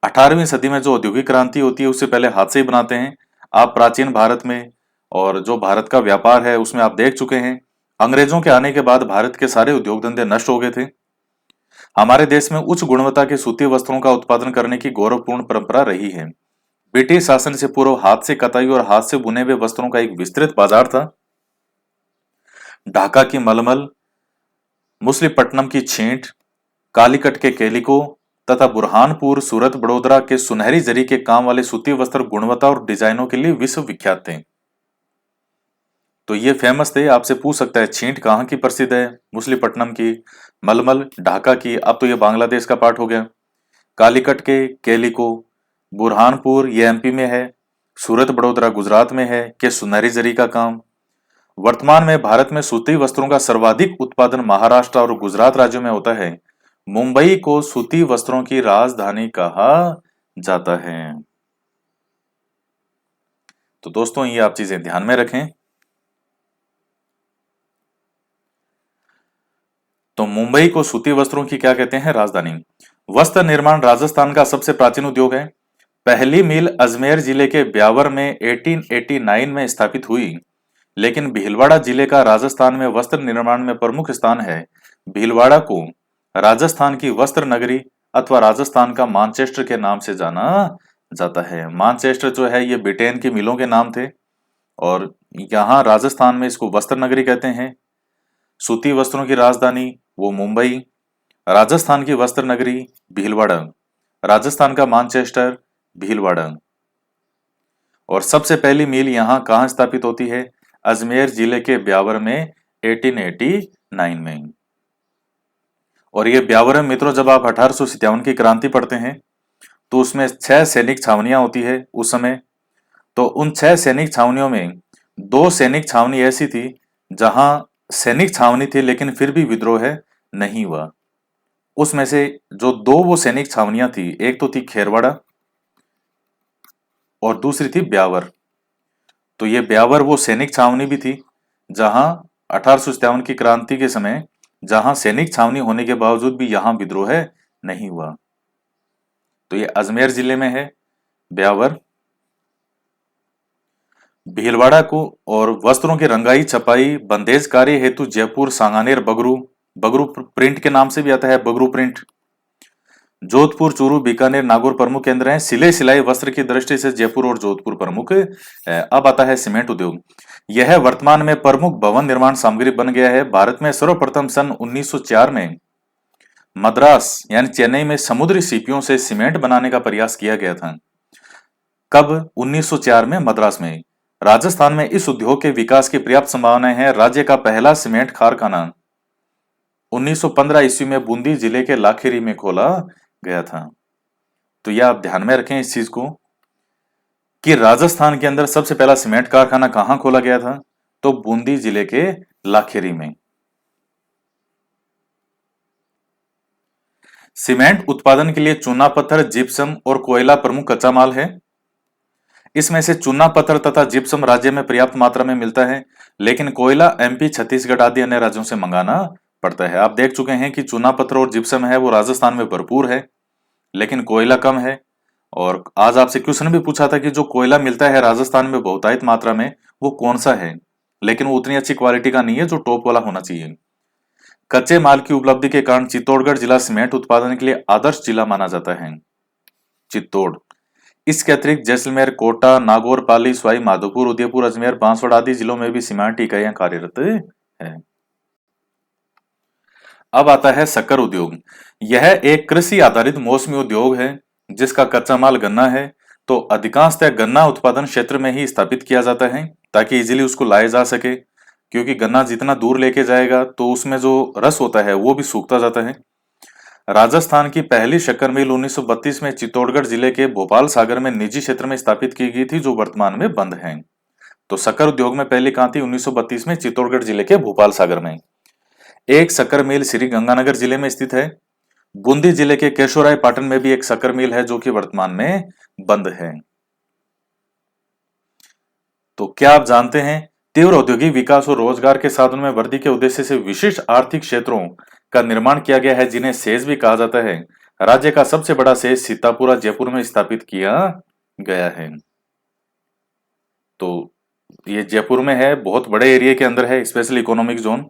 A: 18वीं सदी में जो औद्योगिक क्रांति होती है उससे पहले हाथ से ही बनाते हैं। आप प्राचीन भारत में और जो भारत का व्यापार है उसमें आप देख चुके हैं, अंग्रेजों के आने के बाद भारत के सारे उद्योग धंधे नष्ट हो गए थे। हमारे देश में उच्च गुणवत्ता के सूती वस्त्रों का उत्पादन करने की गौरवपूर्ण परंपरा रही है। ब्रिटिश शासन से पूर्व हाथ से कताई और हाथ से बुने हुए वस्त्रों का एक विस्तृत बाजार था। ढाका की मलमल, मुसलीपट्टनम की छींट, कालीकट के कैलिको तथा बुरहानपुर, सूरत, बड़ोदरा के सुनहरी जरी के काम वाले सूती वस्त्र गुणवत्ता और डिजाइनों के लिए विश्व विख्यात थे। तो ये फेमस थे। आपसे पूछ सकता है छींट कहाँ की प्रसिद्ध है, मुसलीपट्टनम की, मलमल ढाका की, अब तो ये बांग्लादेश का पार्ट हो गया, कालीकट के कैलिको, बुरहानपुर ये एमपी में है, सूरत बड़ोदरा गुजरात में है कि सुनहरी जरी का काम। वर्तमान में भारत में सूती वस्त्रों का सर्वाधिक उत्पादन महाराष्ट्र और गुजरात राज्यों में होता है। मुंबई को सूती वस्त्रों की राजधानी कहा जाता है। तो दोस्तों ये आप चीजें ध्यान में रखें। तो मुंबई को सूती वस्त्रों की क्या कहते हैं, राजधानी। वस्त्र निर्माण राजस्थान का सबसे प्राचीन उद्योग है। पहली मिल अजमेर जिले के ब्यावर में 1889 में स्थापित हुई, लेकिन भीलवाड़ा जिले का राजस्थान में वस्त्र निर्माण में प्रमुख स्थान है। भीलवाड़ा को राजस्थान की वस्त्र नगरी अथवा राजस्थान का मानचेस्टर के नाम से जाना जाता है। मानचेस्टर जो है ये ब्रिटेन की मिलों के नाम थे और यहाँ राजस्थान में इसको वस्त्र नगरी कहते हैं। सूती वस्त्रों की राजधानी वो मुंबई, राजस्थान की वस्त्र नगरी भीलवाड़ा, राजस्थान का मानचेस्टर भीलवाड़ा। और सबसे पहली मिल यहाँ कहाँ स्थापित होती है, अजमेर जिले के ब्यावर में 1889 में। और ये ब्यावर में मित्रों जब आप 1857 की क्रांति पढ़ते हैं तो उसमें 6 सैनिक छावनियां होती है उस समय। तो उन 6 सैनिक छावनियों में 2 सैनिक छावनी ऐसी थी जहां सैनिक छावनी थी लेकिन फिर भी विद्रोह नहीं हुआ। उसमें से जो 2 वो सैनिक छावनियां थी, एक तो थी खेरवाड़ा और दूसरी थी ब्यावर। तो ये ब्यावर वो सैनिक छावनी भी थी जहां 1857 की क्रांति के समय जहां सैनिक छावनी होने के बावजूद भी यहां विद्रोह नहीं हुआ। तो ये अजमेर जिले में है, ब्यावर। भीलवाड़ा को और वस्त्रों की रंगाई छपाई बंदेज कार्य हेतु जयपुर, सांगानेर, बगरू, बगरू प्रिंट के नाम से भी आता है, बगरू प्रिंट। जोधपुर, चूरू, बीकानेर, नागौर प्रमुख केंद्र हैं। सिले सिलाई वस्त्र की दृष्टि से जयपुर और जोधपुर प्रमुख है। अब आता है सीमेंट उद्योग। यह वर्तमान में प्रमुख भवन निर्माण सामग्री बन गया है। भारत में सर्वप्रथम सन 1904 में मद्रास यानी चेन्नई में समुद्री सीपियों से सीमेंट बनाने का प्रयास किया गया था। कब? 1904 में मद्रास में। राजस्थान में इस उद्योग के विकास की पर्याप्त संभावनाएं हैं। राज्य का पहला सीमेंट कारखाना 1915 ईस्वी में बूंदी जिले के लाखेरी में खोला गया था। तो यह आप ध्यान में रखें इस चीज को कि राजस्थान के अंदर सबसे पहला सीमेंट कारखाना कहां खोला गया था? तो बूंदी जिले के लाखेरी में। सीमेंट उत्पादन के लिए चूना पत्थर, जिप्सम और कोयला प्रमुख कच्चा माल है। इसमें से चूना पत्थर तथा जिप्सम राज्य में पर्याप्त मात्रा में मिलता है, लेकिन कोयला एमपी, छत्तीसगढ़ आदि अन्य राज्यों से मंगाना पड़ता है। आप देख चुके हैं कि चूना पत्थर और जिप्सम है वो राजस्थान में भरपूर है, लेकिन कोयला कम है। और आज आपसे क्वेश्चन भी पूछा था कि जो कोयला मिलता है राजस्थान में बहुतायत मात्रा में, वो कौन सा है, लेकिन वो उतनी अच्छी क्वालिटी का नहीं है जो टॉप वाला होना चाहिए। कच्चे माल की उपलब्धि के कारण चित्तौड़गढ़ जिला सीमेंट उत्पादन के लिए आदर्श जिला माना जाता है। चित्तौड़। इसके अतिरिक्त जैसलमेर, कोटा, नागौर, पाली, सवाई माधोपुर, उदयपुर, अजमेर, बांसवाड़ा आदि जिलों में भी सीमेंट इकाइयां कार्यरत है। अब आता है शक्कर उद्योग। यह एक कृषि आधारित मौसमी उद्योग है जिसका कच्चा माल गन्ना है। तो अधिकांशतः गन्ना उत्पादन क्षेत्र में ही स्थापित किया जाता है ताकि इजीली उसको लाया जा सके, क्योंकि गन्ना जितना दूर लेके जाएगा तो उसमें जो रस होता है वो भी सूखता जाता है। राजस्थान की पहली शक्कर मिल 1932 में चित्तौड़गढ़ जिले के भोपाल सागर में निजी क्षेत्र में स्थापित की गई थी, जो वर्तमान में बंद है। तो शक्कर उद्योग में पहली कहां थी? 1932 में चित्तौड़गढ़ जिले के भोपाल सागर में। एक शक्कर मिल श्री गंगानगर जिले में स्थित है। बूंदी जिले के केशोराय पाटन में भी एक शक्कर मिल है जो कि वर्तमान में बंद है। तो क्या आप जानते हैं तीव्र औद्योगिक विकास और रोजगार के साधनों में वृद्धि के उद्देश्य से विशिष्ट आर्थिक क्षेत्रों का निर्माण किया गया है जिन्हें सेज भी कहा जाता है। राज्य का सबसे बड़ा सेज सीतापुरा जयपुर में स्थापित किया गया है। तो ये जयपुर में है, बहुत बड़े एरिया के अंदर है, स्पेशल इकोनॉमिक जोन।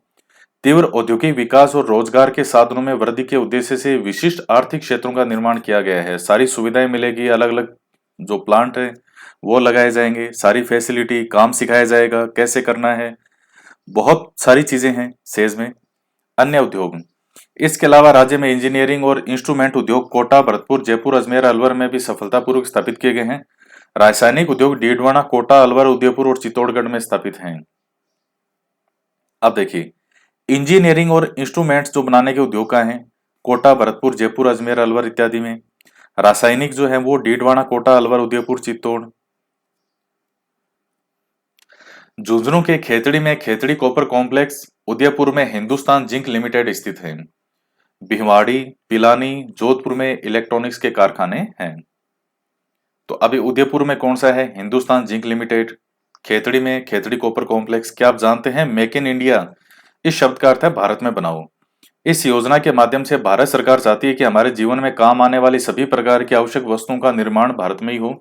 A: तीव्र औद्योगिक विकास और रोजगार के साधनों में वृद्धि के उद्देश्य से विशिष्ट आर्थिक क्षेत्रों का निर्माण किया गया है। सारी सुविधाएं मिलेगी, अलग अलग जो प्लांट है वो लगाए जाएंगे, सारी फैसिलिटी, काम सिखाया जाएगा कैसे करना है, बहुत सारी चीजें हैं सेज में। अन्य उद्योग, इसके अलावा राज्य में इंजीनियरिंग और इंस्ट्रूमेंट उद्योग कोटा, भरतपुर, जयपुर, अजमेर, अलवर में भी सफलतापूर्वक स्थापित किए गए हैं। रासायनिक उद्योग डीडवाना, कोटा, अलवर, उदयपुर और चित्तौड़गढ़ में स्थापित हैं। अब देखिए इंजीनियरिंग और इंस्ट्रूमेंट्स जो बनाने के उद्योग का है, कोटा, भरतपुर, जयपुर, अजमेर, अलवर इत्यादि में। रासायनिक जो है वो डीडवाना, कोटा, अलवर, उदयपुर, चित्तौड़। झुंझुनू के खेतड़ी में खेतड़ी कॉपर कॉम्प्लेक्स, उदयपुर में हिंदुस्तान जिंक लिमिटेड स्थित है। भिवाड़ी, पिलानी, जोधपुर में इलेक्ट्रॉनिक्स के कारखाने हैं। तो अभी उदयपुर में कौन सा है? Hindustan zinc limited. खेतड़ी में खेतड़ी कॉपर कॉम्प्लेक्स। क्या आप जानते हैं मेक इन इंडिया इस शब्द का अर्थ है भारत में बनाओ। इस योजना के माध्यम से भारत सरकार चाहती है कि हमारे जीवन में काम आने वाली सभी प्रकार की आवश्यक वस्तुओं का निर्माण भारत में ही हो।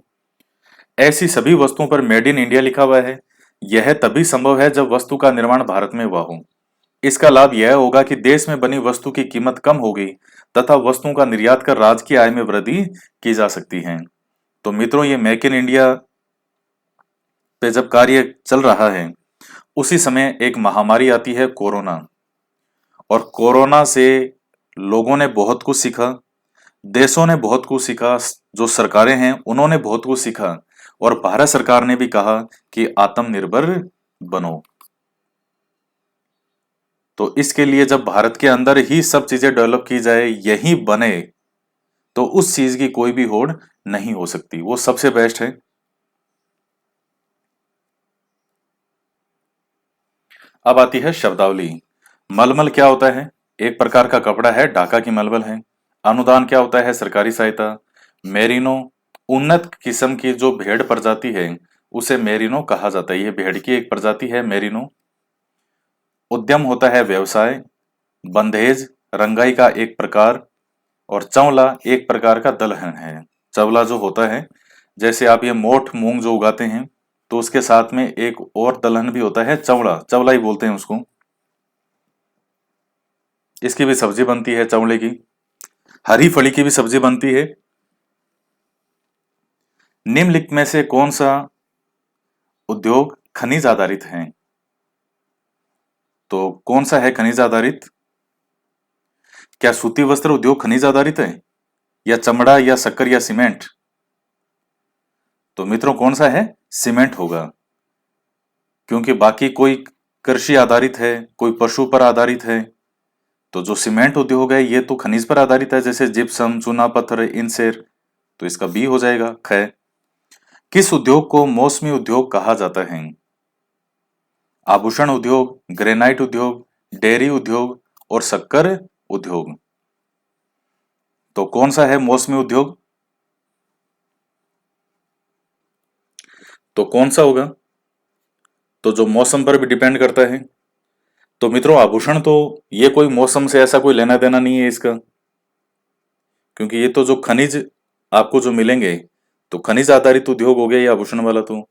A: ऐसी सभी वस्तुओं पर मेड इन इंडिया लिखा हुआ है। यह तभी संभव है जब वस्तु का निर्माण भारत में हुआ हो। इसका लाभ यह होगा कि देश में बनी वस्तु की कीमत कम होगी तथा वस्तुओं का निर्यात कर राज्य की आय में वृद्धि की जा सकती है। तो मित्रों, ये मेक इन इंडिया पे जब कार्य चल रहा है उसी समय एक महामारी आती है, कोरोना। और कोरोना से लोगों ने बहुत कुछ सीखा, देशों ने बहुत कुछ सीखा, जो सरकारें हैं उन्होंने बहुत कुछ सीखा, और भारत सरकार ने भी कहा कि आत्मनिर्भर बनो। तो इसके लिए जब भारत के अंदर ही सब चीजें डेवलप की जाए, यही बने, तो उस चीज की कोई भी होड़ नहीं हो सकती, वो सबसे बेस्ट है। अब आती है शब्दावली। मलमल क्या होता है? एक प्रकार का कपड़ा है, ढाका की मलमल है। अनुदान क्या होता है? सरकारी सहायता। मेरिनो, उन्नत किस्म की जो भेड़ प्रजाति है उसे मेरिनो कहा जाता है। यह भेड़ की एक प्रजाति है, मेरिनो। उद्यम होता है व्यवसाय। बंधेज, रंगाई का एक प्रकार। और चंवला एक प्रकार का दलहन है। चंवला जो होता है, जैसे आप ये मोठ मूंग जो उगाते हैं, तो उसके साथ में एक और दलहन भी होता है, चंवला, चंवला ही बोलते हैं उसको। इसकी भी सब्जी बनती है, चंवले की। हरी फली की भी सब्जी बनती है। निम्नलिखित में से कौन सा उद्योग खनिज आधारित है? तो कौन सा है खनिज आधारित? क्या सूती वस्त्र उद्योग खनिज आधारित है, या चमड़ा, या शक्कर, या सीमेंट? तो मित्रों कौन सा है? सीमेंट होगा, क्योंकि बाकी कोई कृषि आधारित है, कोई पशु पर आधारित है। तो जो सीमेंट उद्योग है ये तो खनिज पर आधारित है, जैसे जिप्सम, चूना पत्थर, इनसेर। तो इसका बी हो जाएगा, ख। किस उद्योग को मौसमी उद्योग कहा जाता है? आभूषण उद्योग, ग्रेनाइट उद्योग, डेयरी उद्योग और शक्कर उद्योग। तो कौन सा है मौसमी उद्योग? तो कौन सा होगा? तो जो मौसम पर भी डिपेंड करता है। तो मित्रों आभूषण तो ये कोई मौसम से ऐसा कोई लेना देना नहीं है इसका, क्योंकि ये तो जो खनिज आपको जो मिलेंगे, तो खनिज आधारित उद्योग हो गया ये आभूषण वाला। तो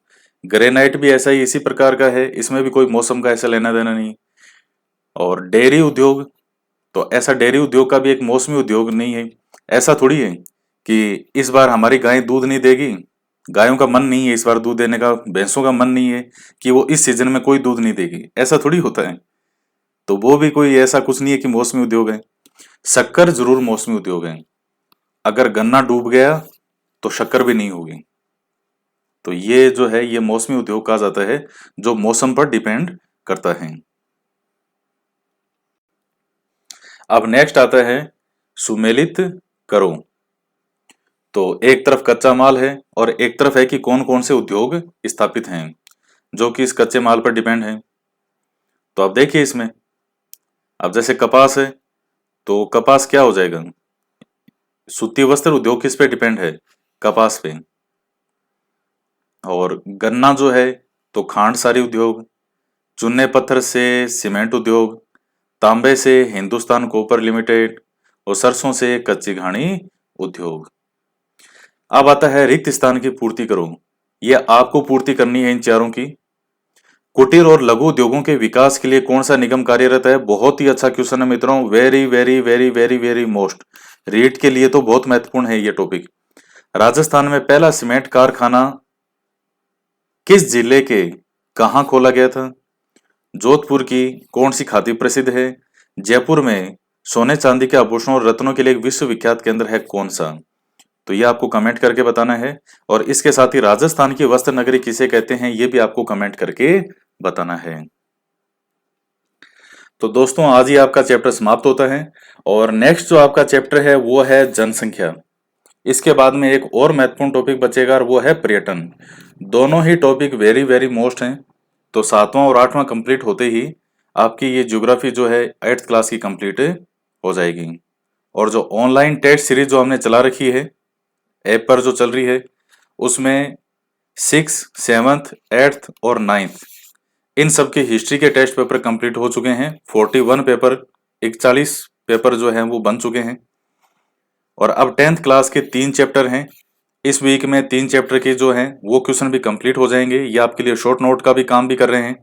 A: ग्रेनाइट भी ऐसा ही इसी प्रकार का है, इसमें भी कोई मौसम का ऐसा लेना देना नहीं। और डेयरी उद्योग, तो ऐसा डेयरी उद्योग का भी एक मौसमी उद्योग नहीं है। ऐसा थोड़ी है कि इस बार हमारी गाय दूध नहीं देगी, गायों का मन नहीं है इस बार दूध देने का, भैंसों का मन नहीं है कि वो इस सीजन में कोई दूध नहीं देगी, ऐसा थोड़ी होता है। तो वो भी कोई ऐसा कुछ नहीं है कि मौसमी उद्योग है। शक्कर जरूर मौसमी उद्योग है। अगर गन्ना डूब गया तो शक्कर भी नहीं होगी। तो ये जो है ये मौसमी उद्योग कहा जाता है, जो मौसम पर डिपेंड करता है। अब नेक्स्ट आता है सुमेलित करो। तो एक तरफ कच्चा माल है और एक तरफ है कि कौन कौन से उद्योग स्थापित हैं जो कि इस कच्चे माल पर डिपेंड है। तो आप देखिए इसमें, अब जैसे कपास है, तो कपास क्या हो जाएगा? सूती वस्त्र उद्योग किस पे डिपेंड है? कपास पे। और गन्ना जो है तो खांड सारी उद्योग, चूने पत्थर से सीमेंट उद्योग, तांबे से हिंदुस्तान कॉपर लिमिटेड और सरसों से कच्ची घानी उद्योग। अब आता है रिक्त स्थान की पूर्ति करो। यह आपको पूर्ति करनी है इन चारों की। कुटीर और लघु उद्योगों के विकास के लिए कौन सा निगम कार्यरत है? बहुत ही अच्छा क्वेश्चन है मित्रों, very very very very very most. REET के लिए तो बहुत महत्वपूर्ण है ये टॉपिक। राजस्थान में पहला सीमेंट कारखाना किस जिले के कहाँ खोला गया था? जोधपुर की कौन सी खादी प्रसिद्ध है? जयपुर में सोने चांदी के आभूषणों और रत्नों के लिए एक विश्वविख्यात केंद्र है कौन सा? तो ये आपको कमेंट करके बताना है। और इसके साथ ही राजस्थान की वस्त्र नगरी किसे कहते हैं ये भी आपको कमेंट करके बताना है। तो दोस्तों आज ही आपका चैप्टर समाप्त होता है और नेक्स्ट जो आपका चैप्टर है वो है जनसंख्या। इसके बाद में एक और महत्वपूर्ण टॉपिक बचेगा और वो है पर्यटन। दोनों ही टॉपिक वेरी वेरी मोस्ट हैं। तो 7वां और 8वां कंप्लीट होते ही आपकी ये ज्योग्राफी जो है 8th क्लास की कंप्लीट हो जाएगी। और जो ऑनलाइन टेस्ट सीरीज जो हमने चला रखी है ऐप पर जो चल रही है, उसमें 6th, 7th, 8th और 9th इन सब के हिस्ट्री के टेस्ट पेपर कंप्लीट हो चुके हैं। 41 पेपर, 41 पेपर जो हैं वो बन चुके हैं। और अब 10th क्लास के 3 चैप्टर हैं। इस वीक में 3 चैप्टर के जो हैं वो क्वेश्चन भी कंप्लीट हो जाएंगे। ये आपके लिए शॉर्ट नोट का भी काम भी कर रहे हैं।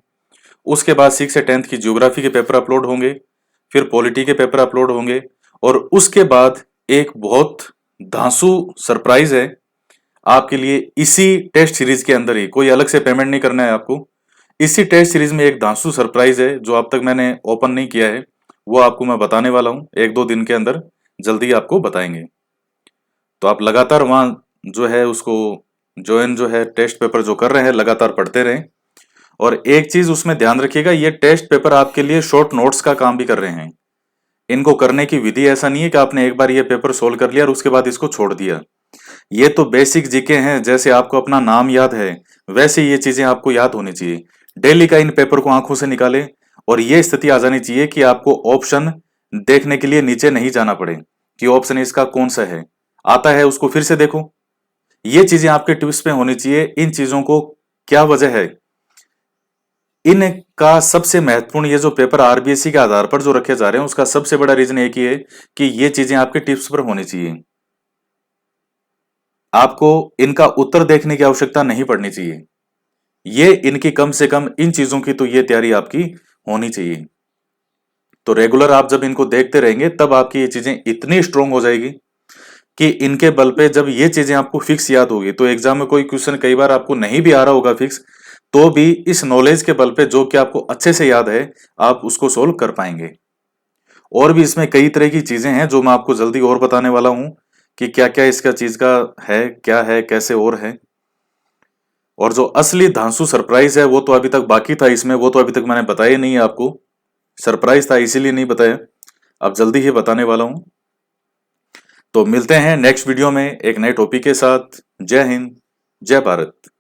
A: उसके बाद 6 से 10th की ज्योग्राफी के पेपर अपलोड होंगे, फिर पॉलिटी के पेपर अपलोड होंगे। और उसके बाद एक बहुत धांसू सरप्राइज है आपके लिए इसी टेस्ट सीरीज के अंदर ही। कोई अलग से पेमेंट नहीं करना है आपको। इसी टेस्ट सीरीज में एक धांसू सरप्राइज है जो अब तक मैंने ओपन नहीं किया है, वो आपको मैं बताने वाला हूं 1-2 दिन के अंदर, जल्दी आपको बताएंगे। तो आप लगातार वहां जो है उसको ज्वाइन जो है टेस्ट पेपर जो कर रहे हैं लगातार पढ़ते रहें। और एक चीज उसमें ध्यान रखिएगा, ये टेस्ट पेपर आपके लिए शॉर्ट नोट्स का काम भी कर रहे हैं। इनको करने की विधि ऐसा नहीं है कि आपने एक बार ये पेपर सोल्व कर लिया और उसके बाद इसको छोड़ दिया। ये तो बेसिक जीके हैं, जैसे आपको अपना नाम याद है वैसे ये चीजें आपको याद होनी चाहिए। डेली का इन पेपर को आंखों से निकालें और ये स्थिति आ जानी चाहिए कि आपको ऑप्शन देखने के लिए नीचे नहीं जाना पड़े कि ऑप्शन इसका कौन सा है, आता है उसको फिर से देखो। ये चीजें आपके ट्विस्ट पे होनी चाहिए। इन चीजों को क्या वजह है, इनका सबसे महत्वपूर्ण ये जो पेपर आरबीएससी के आधार पर जो रखे जा रहे हैं उसका सबसे बड़ा रीजन एक ही है कि ये चीजें आपके टिप्स पर होनी चाहिए। आपको इनका उत्तर देखने की आवश्यकता नहीं पड़नी चाहिए। ये इनकी कम से कम इन चीजों की तो ये तैयारी आपकी होनी चाहिए। तो रेगुलर आप जब इनको देखते रहेंगे तब आपकी ये चीजें इतनी स्ट्रोंग हो जाएगी कि इनके बल पे जब ये चीजें आपको फिक्स याद होगी तो एग्जाम में कोई क्वेश्चन कई बार आपको नहीं भी आ रहा होगा फिक्स, तो भी इस नॉलेज के बल पे जो कि आपको अच्छे से याद है आप उसको सोल्व कर पाएंगे। और भी इसमें कई तरह की चीजें हैं जो मैं आपको जल्दी और बताने वाला हूं कि क्या क्या इसका चीज का है, क्या है, कैसे और है। और जो असली धांसू सरप्राइज है वो तो अभी तक बाकी था इसमें, वो तो अभी तक मैंने बताया नहीं है आपको। सरप्राइज था इसीलिए नहीं बताया, अब जल्दी ही बताने वाला हूं। तो मिलते हैं नेक्स्ट वीडियो में एक नए टॉपिक के साथ। जय हिंद, जय भारत।